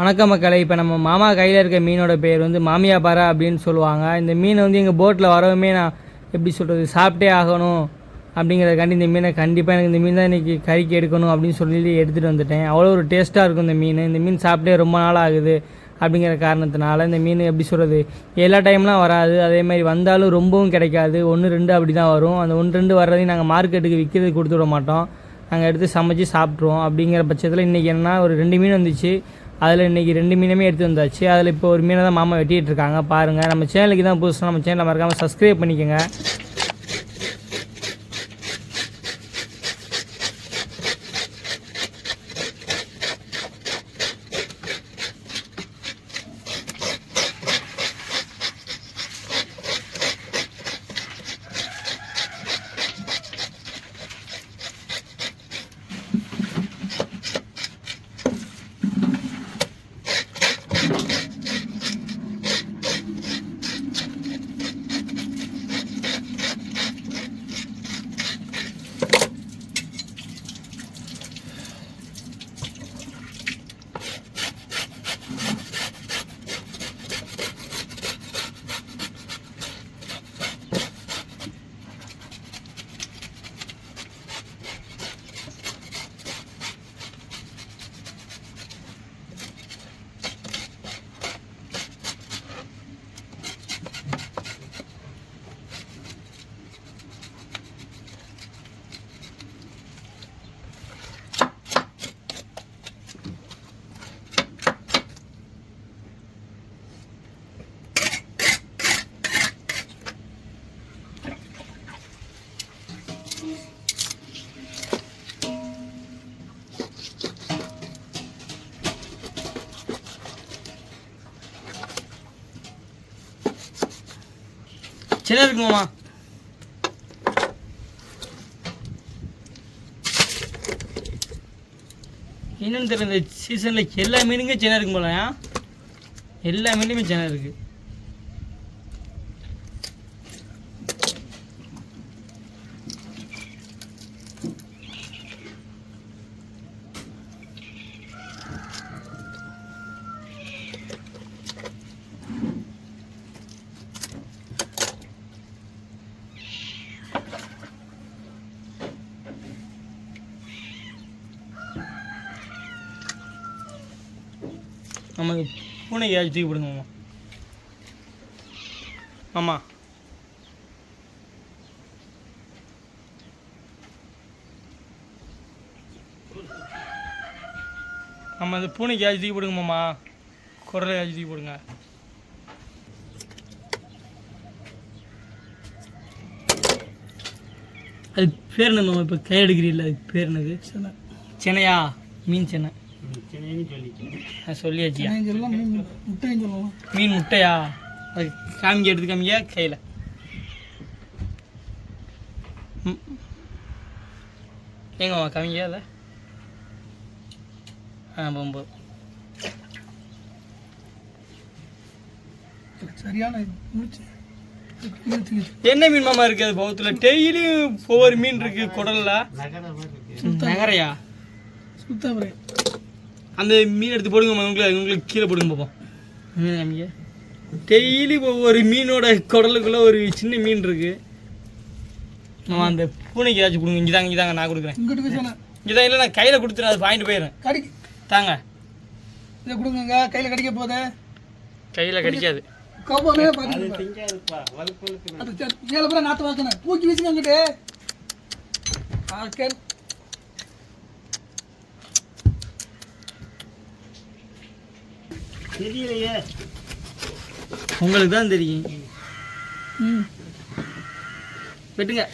வணக்கம் மக்களே. இப்போ நம்ம மாமா கையில் இருக்க மீனோட பேர் வந்து மாமியா பாறை அப்படின்னு சொல்லுவாங்க. இந்த மீன் வந்து எங்கள் போட்டில் வரவுமே நான் எப்படி சொல்கிறது, சாப்பிட்டே ஆகணும் அப்படிங்கிறதுக்காண்டி இந்த மீனை கண்டிப்பாக எனக்கு இந்த மீன் தான் இன்றைக்கி கறிக்கு எடுக்கணும் அப்படின்னு சொல்லி எடுத்துகிட்டு வந்துட்டேன். அவ்வளோ ஒரு டேஸ்ட்டாக இருக்கும் இந்த மீன் சாப்பிட்டே ரொம்ப நாள் ஆகுது அப்படிங்கிற காரணத்தினால இந்த மீன் எப்படி சொல்கிறது, எல்லா டைம்லாம் வராது. அதேமாதிரி வந்தாலும் ரொம்பவும் கிடைக்காது, 1-2 அப்படி தான் வரும். அந்த 1-2 வர்றதையும் நாங்கள் மார்க்கெட்டுக்கு விற்கிறதுக்கு கொடுத்து விட மாட்டோம், நாங்கள் எடுத்து சமைச்சு சாப்பிட்ருவோம். அப்படிங்கிற பட்சத்தில் இன்றைக்கி என்னன்னா ஒரு 2 மீன் வந்துச்சு. அதில் இன்றைக்கி 2 மீனுமே எடுத்து வந்தாச்சு. அதில் இப்போ ஒரு மீனை தான் மாமா வெட்டிகிட்டு இருக்காங்க. பாருங்கள், நம்ம சேனலுக்கு தான் புதுசாக நம்ம சேனலை மறக்காமல் சப்ஸ்கிரைப் பண்ணிக்கோங்க. சின்ன இருக்குமாம்மா, என்னன்னு தெரியல, இந்த சீசனில் எல்லா மீனுங்க சின்ன இருக்கும் போலயா, எல்லா மீனுமே சின்ன இருக்குது. நமக்கு பூனைக்கு ஏதாச்சும் தூக்கி போடுங்க மாமா. ஆமாம், ஆமாம், அந்த பூனைக்கு ஏதாச்சும் தூக்கி போடுங்க மாமா, குரலை ஏதாச்சும் தூக்கி போடுங்க. அது பேர் என்ன மாமா, இப்போ கை எடுக்கிறீல்ல, அதுக்கு பேர் என்னது? சென்னையா? மீன் சென்னை சொல்லியாச்சியா? மீன் முட்டையா? அது காமிக்க, எடுத்து காமிக்க கையில். எங்கம்மா காமிக்க அதை? போகும்போது சரியான என்ன மீன் மாமா இருக்கு அது பௌத்துல? டெய்லியும் ஒவ்வொரு மீன் இருக்கு குடல்ல. நகரையா? அந்த மீன் எடுத்து போடுங்க, உங்களுக்கு கீழே போடுங்க பார்ப்போம். டெய்லி ஒவ்வொரு மீனோட குடலுக்குள்ள ஒரு சின்ன மீன் இருக்கு. அந்த பூனைக்கு ஏதாச்சும் கொடுங்க. இங்கதாங்க நான் கொடுக்குறேன். இங்கதான் இல்லை, நான் கையில் கொடுத்துறேன், அது வாங்கிட்டு போயிடுறேன். தாங்க இதை கொடுங்க. கையில் கடிக்க போதே? கையில் கடிக்காது. நாத்து வாக்கணும், பூக்கி வீசுங்க அங்கிட்டு. தெரியலையே, உங்களுக்கு தான் தெரியும். வெட்டுங்க.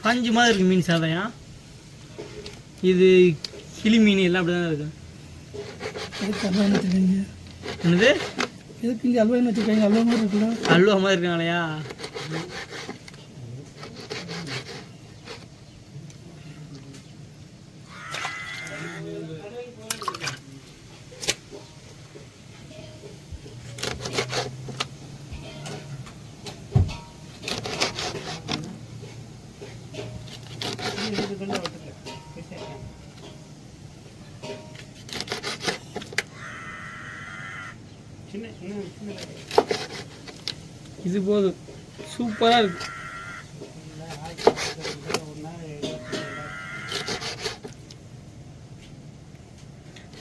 பஞ்சு மாதிரி இருக்கு மீன் சாதையா. இது கிளி மீன் எல்லாம் அப்படி தான் இருக்கு. என்னது? எதுக்கு இங்கே அல்வா வச்சுருக்காங்க? அல்வா மாதிரி இருக்குல்ல? அல்வா மாதிரி இருக்காங்களையா? இது போதும், சூப்பராக இருக்கு.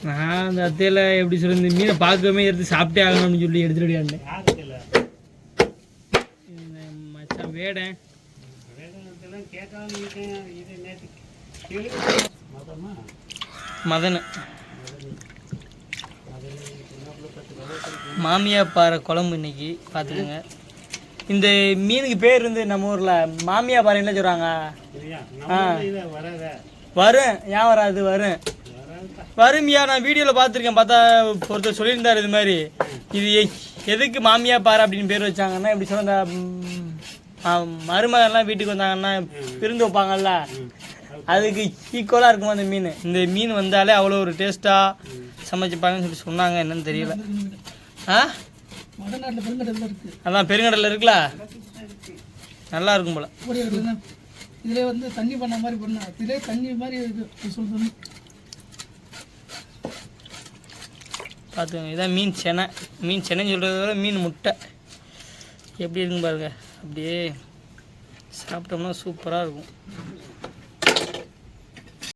நான் அந்த அத்தையில் எப்படி சொல்லி இந்த மீனை பார்க்கவே எடுத்து சாப்பிட்டே ஆகணும்னு சொல்லி எடுத்துட்டு இருந்தேன். மச்சான் வேடேன் மதன் மாமியா பாறை குழம்பு இன்னைக்கு பார்த்துக்கோங்க. இந்த மீனுக்கு பேர் வந்து நம்ம ஊரில் மாமியா பாறைன்னு சொல்கிறாங்க. வரும், ஏன் வராது, வரும்யா. நான் வீடியோவில் பார்த்துருக்கேன். பார்த்தா ஒருத்தர் சொல்லியிருந்தார் இது மாதிரி, இது எதுக்கு மாமியா பாறை அப்படின்னு பேர் வச்சாங்கன்னா, இப்படி சொன்ன மருமகன்லாம் வீட்டுக்கு வந்தாங்கன்னா விருந்து வைப்பாங்கல்ல, அதுக்கு ஈக்குவலாக இருக்குமா அந்த மீன். இந்த மீன் வந்தாலே அவ்வளோ ஒரு டேஸ்ட்டாக சமைச்சிப்பாங்கன்னு சொல்லி சொன்னாங்க. என்னன்னு தெரியல. அதான் பெருங்கடலில் இருக்குல்ல, நல்லா இருக்கும் போல. இதில் வந்து தண்ணி பண்ண மாதிரி பண்ண, இதிலே தண்ணி மாதிரி சொல்லுங்க. பார்த்துக்கோங்க, இதான் மீன் செனை. மீன் சென்னைன்னு சொல்கிறத விட மீன் முட்டை எப்படி இருக்குன்னு பாருங்கள். அப்படியே சாப்பிட்டோம்னா சூப்பராக இருக்கும்.